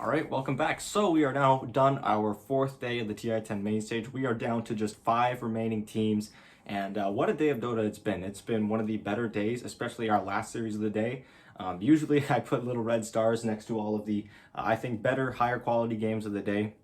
All right, welcome back. So we are now done our fourth day of the TI10 main stage. We are down to just 5 remaining teams. And what a day of Dota it's been. It's been one of the better days, especially our last series of the day. Usually I put little red stars next to all of the, I think, better, higher quality games of the day.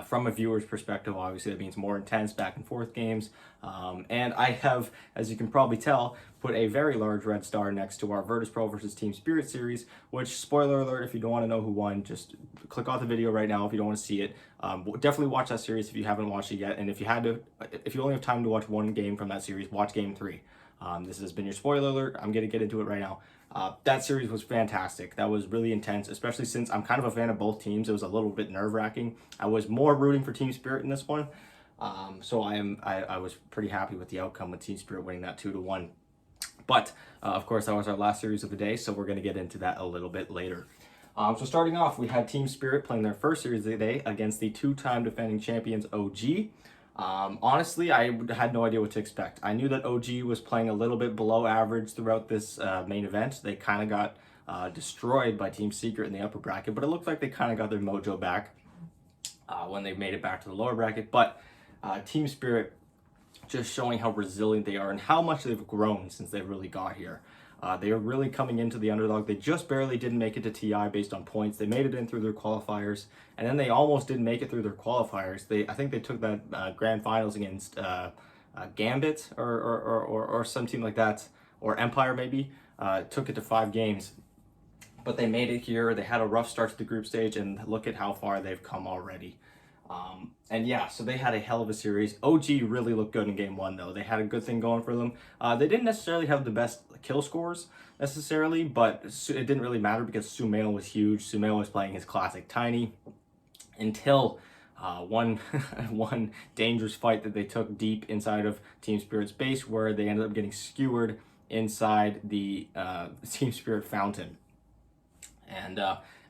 From a viewer's perspective, obviously that means more intense back and forth games. And I have, as you can probably tell, put a very large red star next to our Virtus Pro versus Team Spirit series, which, spoiler alert, if you don't want to know who won, just click off the video right now if you don't want to see it. Definitely watch that series if you haven't watched it yet. And if you only have time to watch one game from that series, watch game 3. This has been your spoiler alert. I'm going to get into it right now. That series was fantastic. That was really intense, especially since I'm kind of a fan of both teams. It was a little bit nerve-wracking. I was more rooting for Team Spirit in this one. So I was pretty happy with the outcome with Team Spirit winning that 2-1. But, of course, that was our last series of the day, so we're going to get into that a little bit later. So starting off, we had Team Spirit playing their first series of the day against the 2-time defending champions OG. Honestly, I had no idea what to expect. I knew that OG was playing a little bit below average throughout this main event. They kind of got destroyed by Team Secret in the upper bracket, but it looked like they kind of got their mojo back when they made it back to the lower bracket. But Team Spirit just showing how resilient they are and how much they've grown since they really got here. They are really coming into the underdog. They just barely didn't make it to TI based on points. They made it in through their qualifiers, and then they almost didn't make it through their qualifiers. I think they took that grand finals against Gambit or some team like that, or Empire maybe. Took it to 5 games, but they made it here. They had a rough start to the group stage, and look at how far they've come already. And yeah, so they had a hell of a series. OG really looked good in game 1, though. They had a good thing going for them. They didn't necessarily have the best kill scores, necessarily, but it didn't really matter because Sumail was huge. Sumail was playing his classic Tiny until one one dangerous fight that they took deep inside of Team Spirit's base, where they ended up getting skewered inside the Team Spirit fountain. And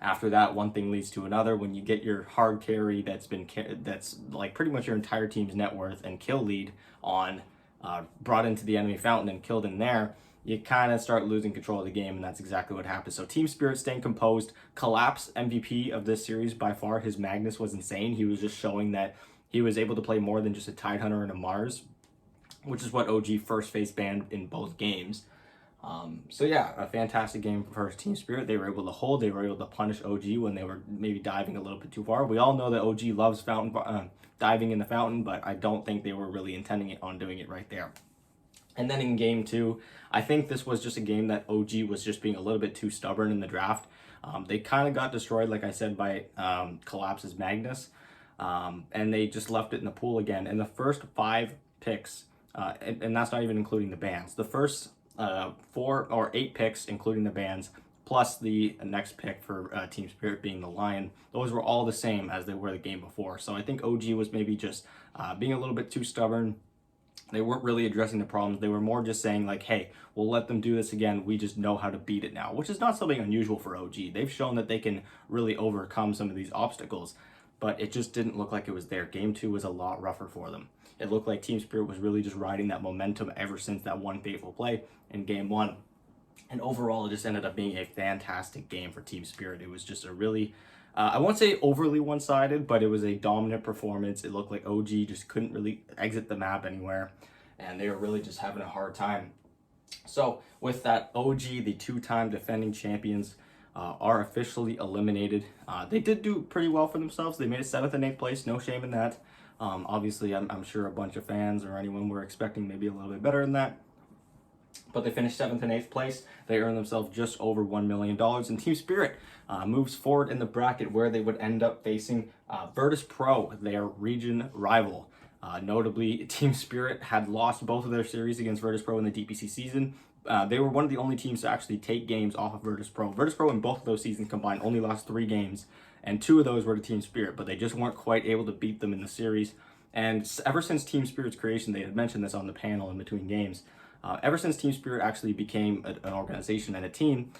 after that, one thing leads to another. When you get your hard carry that's like pretty much your entire team's net worth and kill lead on brought into the enemy fountain and killed in there, you kind of start losing control of the game, and that's exactly what happened. So Team Spirit staying composed. Collapse MVP of this series by far. His Magnus was insane. He was just showing that he was able to play more than just a Tidehunter and a Mars, which is what OG first face banned in both games. So yeah, a fantastic game for Team Spirit. They were able to hold. They were able to punish OG when they were maybe diving a little bit too far. We all know that OG loves fountain diving in the fountain, but I don't think they were really intending it on doing it right there. And then in game 2, I think this was just a game that OG was just being a little bit too stubborn in the draft. They kind of got destroyed, like I said, by Collapse's Magnus, and they just left it in the pool again. And the first 5 picks, and that's not even including the bans. The first 4 or 8 picks, including the bans, plus the next pick for Team Spirit being the Lion, those were all the same as they were the game before. So I think OG was maybe just being a little bit too stubborn. They weren't really addressing the problems. They were more just saying like, hey, we'll let them do this again. We just know how to beat it now, which is not something unusual for OG. They've shown that they can really overcome some of these obstacles, but it just didn't look like it was there. Game 2 was a lot rougher for them. It looked like Team Spirit was really just riding that momentum ever since that one fateful play in game 1. And overall, it just ended up being a fantastic game for Team Spirit. It was just a really, I won't say overly one-sided, but it was a dominant performance. It looked like OG just couldn't really exit the map anywhere, and they were really just having a hard time. So with that, OG, the 2-time defending champions, are officially eliminated. They did do pretty well for themselves. They made it 7th and 8th place, no shame in that. Obviously, I'm sure a bunch of fans or anyone were expecting maybe a little bit better than that. But they finished 7th and 8th place. They earned themselves just over $1 million. And Team Spirit moves forward in the bracket where they would end up facing Virtus Pro, their region rival. Notably, Team Spirit had lost both of their series against Virtus Pro in the DPC season. They were one of the only teams to actually take games off of Virtus Pro. Virtus Pro in both of those seasons combined only lost 3 games, and 2 of those were to Team Spirit, but they just weren't quite able to beat them in the series. And ever since Team Spirit's creation, they had mentioned this on the panel in between games, ever since Team Spirit actually became an organization and a team,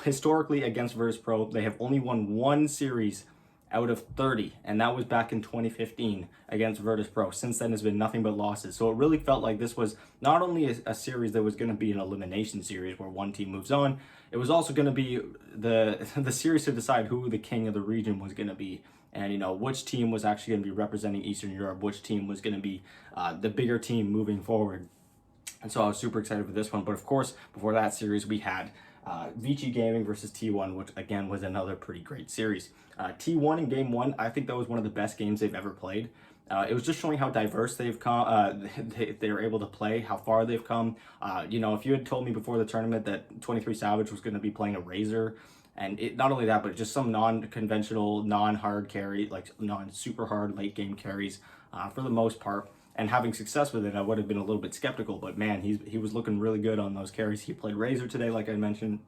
historically against Virtus Pro, they have only won 1 series out of 30, and that was back in 2015 against Virtus Pro. Since then, has been nothing but losses. So it really felt like this was not only a series that was going to be an elimination series where one team moves on, it was also going to be the series to decide who the king of the region was going to be. And, you know, which team was actually going to be representing Eastern Europe, which team was going to be the bigger team moving forward. And so I was super excited for this one. But of course, before that series, we had Vichy Gaming versus T1, which again was another pretty great series. T1 in game one, I think that was one of the best games they've ever played. It was just showing how diverse they've come, they're able to play, how far they've come. You know, if you had told me before the tournament that 23 Savage was going to be playing a Razor, and not only that, but just some non-conventional, non-hard carry, like non-super hard late game carries for the most part, and having success with it, I would have been a little bit skeptical. But man, he was looking really good on those carries. He played Razor today, like I mentioned.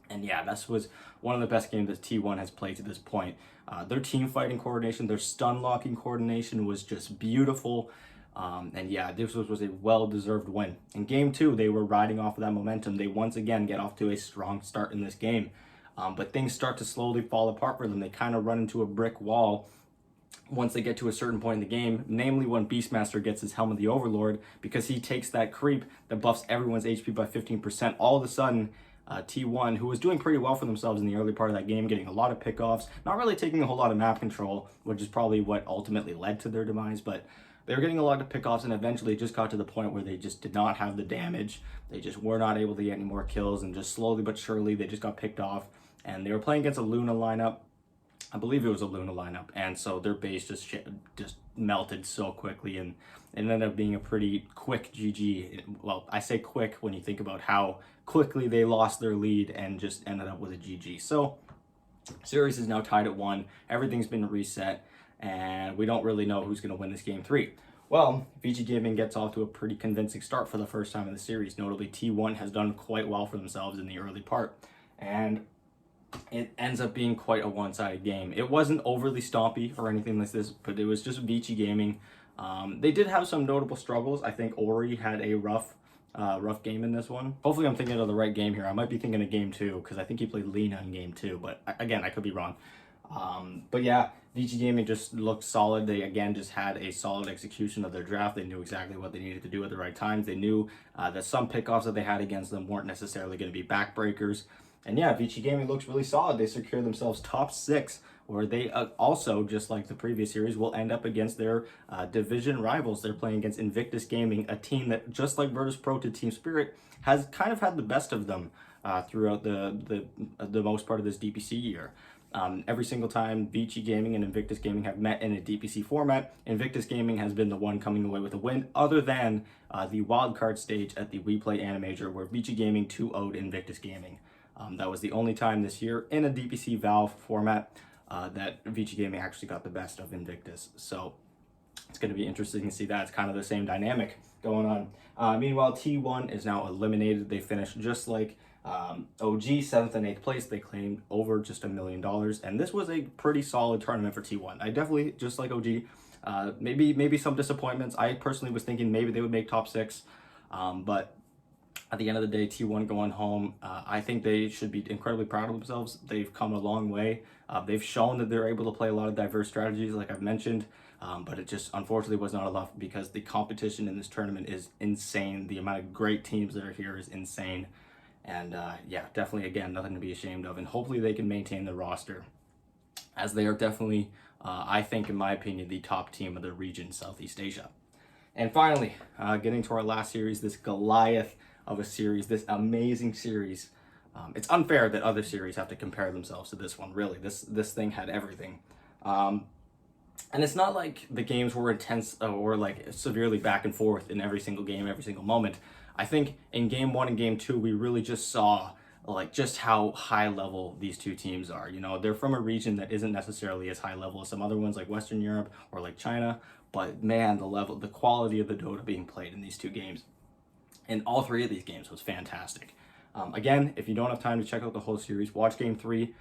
And yeah, this was one of the best games that T1 has played to this point. Their team fighting coordination, their stun locking coordination was just beautiful. And yeah, this was a well-deserved win. In game two, they were riding off of that momentum. They once again get off to a strong start in this game. But things start to slowly fall apart for them. They kind of run into a brick wall once they get to a certain point in the game, namely when Beastmaster gets his Helm of the Overlord, because he takes that creep that buffs everyone's HP by 15%. All of a sudden, T1, who was doing pretty well for themselves in the early part of that game, getting a lot of pickoffs, not really taking a whole lot of map control, which is probably what ultimately led to their demise, but they were getting a lot of pickoffs, and eventually it just got to the point where they just did not have the damage. They just were not able to get any more kills, and just slowly but surely they just got picked off. And they were playing against a Luna lineup. I believe it was a Luna lineup, and so their base just melted so quickly, and it ended up being a pretty quick GG. Well, I say quick when you think about how quickly they lost their lead and just ended up with a GG. So, series is now tied at 1. Everything's been reset, and we don't really know who's going to win this game 3. Well, Vichy Gaming gets off to a pretty convincing start for the first time in the series. Notably, T1 has done quite well for themselves in the early part, and it ends up being quite a one-sided game. It wasn't overly stompy or anything like this, but it was just Vichy Gaming. They did have some notable struggles. I think Ori had a rough game in this one. Hopefully I'm thinking of the right game here. I might be thinking of game 2, because I think he played Lena in game 2, but again, I could be wrong. But yeah, Vichy Gaming just looked solid. They again just had a solid execution of their draft. They knew exactly what they needed to do at the right times. They knew that some pickoffs that they had against them weren't necessarily going to be backbreakers. And yeah, Vichy Gaming looks really solid. They secured themselves top 6, where they also, just like the previous series, will end up against their division rivals. They're playing against Invictus Gaming, a team that, just like Virtus Pro to Team Spirit, has kind of had the best of them throughout the most part of this DPC year. Every single time Vichy Gaming and Invictus Gaming have met in a DPC format, Invictus Gaming has been the one coming away with a win, other than the wildcard stage at the We Play Animajor, where Vichy Gaming 2-0'd Invictus Gaming. That was the only time this year in a DPC Valve format that Vichy Gaming actually got the best of Invictus. So it's going to be interesting to see that. It's kind of the same dynamic going on. Meanwhile, T1 is now eliminated. They finished just like OG, 7th and 8th place. They claimed over just $1 million. And this was a pretty solid tournament for T1. I definitely, just like OG, maybe some disappointments. I personally was thinking maybe they would make top 6. But at the end of the day, T1 going home, I think they should be incredibly proud of themselves. They've come a long way. They've shown that they're able to play a lot of diverse strategies, like I've mentioned, but it just unfortunately was not enough, because the competition in this tournament is insane. The amount of great teams that are here is insane. And yeah, definitely, again, nothing to be ashamed of. And hopefully they can maintain the roster, as they are definitely, I think, in my opinion, the top team of the region, Southeast Asia. And finally, getting to our last series, this Goliath of a series, this amazing series. It's unfair that other series have to compare themselves to this one, really. This thing had everything. And it's not like the games were intense or like severely back and forth in every single game, every single moment. I think in game 1 and game 2, we really just saw like just how high level these two teams are. You know, they're from a region that isn't necessarily as high level as some other ones like Western Europe or like China, but man, the quality of the Dota being played in these two games, in all 3 of these games, was fantastic. Again, if you don't have time to check out the whole series, watch game 3,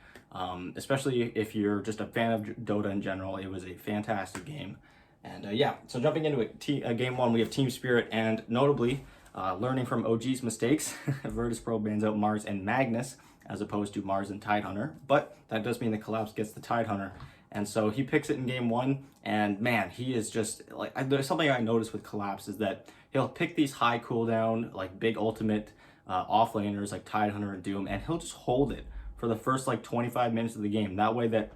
especially if you're just a fan of Dota in general. It was a fantastic game. And yeah, so jumping into it, game 1, we have Team Spirit, and notably, learning from OG's mistakes, Virtus Pro bans out Mars and Magnus, as opposed to Mars and Tidehunter. But that does mean the Collapse gets the Tidehunter. And so he picks it in game 1, and man, he is just like, there's something I noticed with Collapse is that he'll pick these high cooldown, like big ultimate offlaners like Tidehunter and Doom, and he'll just hold it for the first like 25 minutes of the game. That way that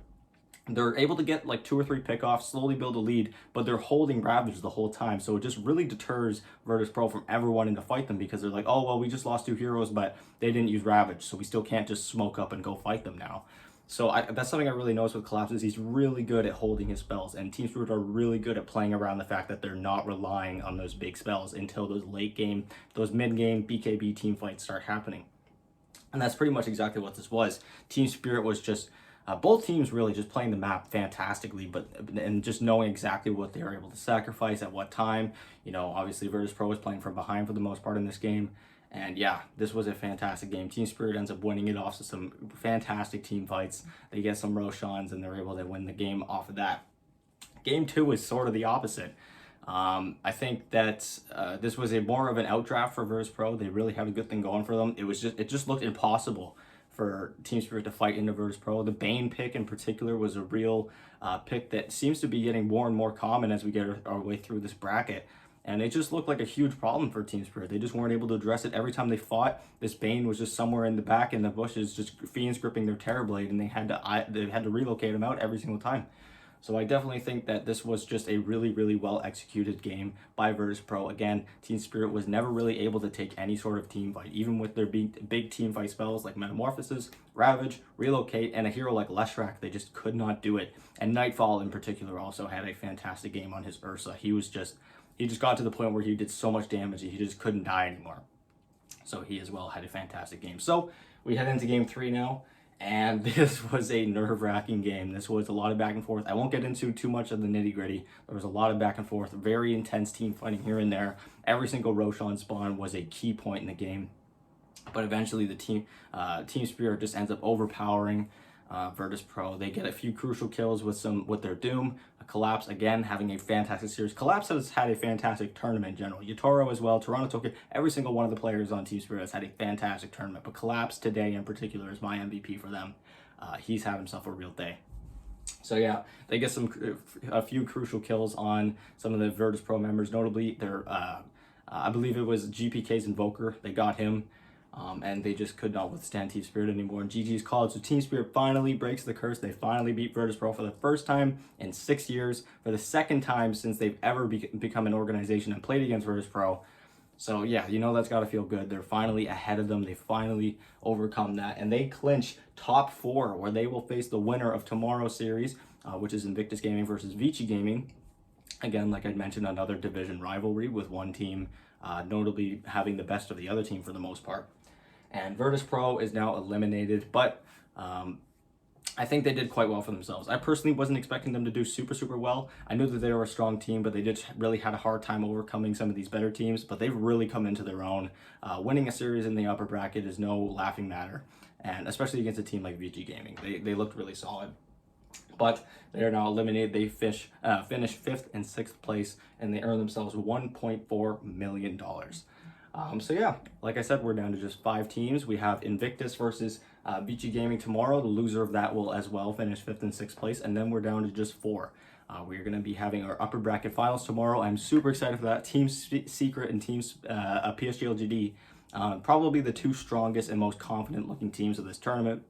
they're able to get like 2 or 3 pickoffs, slowly build a lead, but they're holding Ravage the whole time. So it just really deters Virtus.pro from ever wanting to fight them, because they're like, oh, well, we just lost 2 heroes, but they didn't use Ravage, so we still can't just smoke up and go fight them now. So that's something I really noticed with Collapse, is he's really good at holding his spells, and Team Spirit are really good at playing around the fact that they're not relying on those big spells until those late game, those mid game BKB team fights start happening. And that's pretty much exactly what this was. Team Spirit was just, both teams really just playing the map fantastically, and just knowing exactly what they were able to sacrifice at what time. You know, obviously Virtus.pro was playing from behind for the most part in this game. And yeah, this was a fantastic game. Team Spirit ends up winning it off of some fantastic team fights. They get some Roshans, and they're able to win the game off of that. Game 2 is sort of the opposite. I think that this was a more of an outdraft for Virtus.pro. They really had a good thing going for them. It just looked impossible for Team Spirit to fight into Virtus.pro. The Bane pick in particular was a real pick that seems to be getting more and more common as we get our way through this bracket. And it just looked like a huge problem for Team Spirit. They just weren't able to address it. Every time they fought, this Bane was just somewhere in the back in the bushes, just fiends gripping their Terrorblade, and they had to relocate him out every single time. So I definitely think that this was just a really, really well executed game by Virtus.pro. Again, Team Spirit was never really able to take any sort of team fight, even with their big team fight spells like Metamorphosis, Ravage, Relocate, and a hero like Leshrac. They just could not do it. And Nightfall in particular also had a fantastic game on his Ursa. He just got to the point where he did so much damage he just couldn't die anymore. So he as well had a fantastic game. So we head into game 3 now. And this was a nerve-wracking game. This was a lot of back and forth. I won't get into too much of the nitty-gritty. There was a lot of back and forth, very intense team fighting here and there. Every single Roshan spawn was a key point in the game. But eventually the Team Spirit just ends up overpowering Virtus.pro. They get a few crucial kills with their Doom. Collapse, again, having a fantastic series. Collapse has had a fantastic tournament in general. Yatoro as well, Toronto Tokyo, every single one of the players on Team Spirit has had a fantastic tournament. But Collapse today in particular is my MVP for them. He's had himself a real day. So yeah, they get a few crucial kills on some of the Virtus.pro members, notably their, I believe it was GPK's Invoker. They got him. And they just could not withstand Team Spirit anymore. And GG's called. So Team Spirit finally breaks the curse. They finally beat Virtus.pro for the first time in 6 years, for the second time since they've ever become an organization and played against Virtus.pro. So yeah, you know that's got to feel good. They're finally ahead of them. They finally overcome that. And they clinch top 4, where they will face the winner of tomorrow's series, which is Invictus Gaming versus Vichy Gaming. Again, like I mentioned, another division rivalry with one team notably having the best of the other team for the most part. And Virtus.pro is now eliminated, but I think they did quite well for themselves. I personally wasn't expecting them to do super well. I knew that they were a strong team, but they just really had a hard time overcoming some of these better teams, but they've really come into their own. Winning a series in the upper bracket is no laughing matter, and especially against a team like Vichy Gaming. They looked really solid. But they are now eliminated. They finish 5th and 6th place, and they earn themselves $1.4 million. So yeah, like I said, we're down to just 5 teams. We have Invictus versus Vichy Gaming tomorrow. The loser of that will as well finish 5th and 6th place, and then we're down to just 4. We're going to be having our upper bracket finals tomorrow. I'm super excited for that. Team Secret and Teams PSG LGD, probably the 2 strongest and most confident looking teams of this tournament,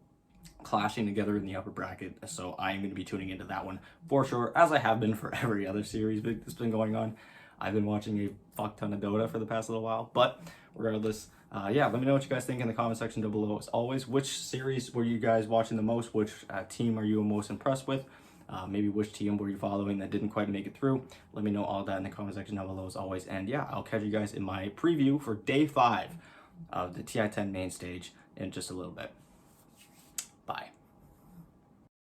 clashing together in the upper bracket. So I am going to be tuning into that one for sure, as I have been for every other series that's been going on. I've been watching a fuck ton of Dota for the past little while, but regardless, yeah, let me know what you guys think in the comment section down below. As always, which series were you guys watching the most? Which team are you most impressed with? Maybe which team were you following that didn't quite make it through? Let me know all that in the comment section down below as always. And yeah, I'll catch you guys in my preview for day 5 of the TI10 main stage in just a little bit. Bye.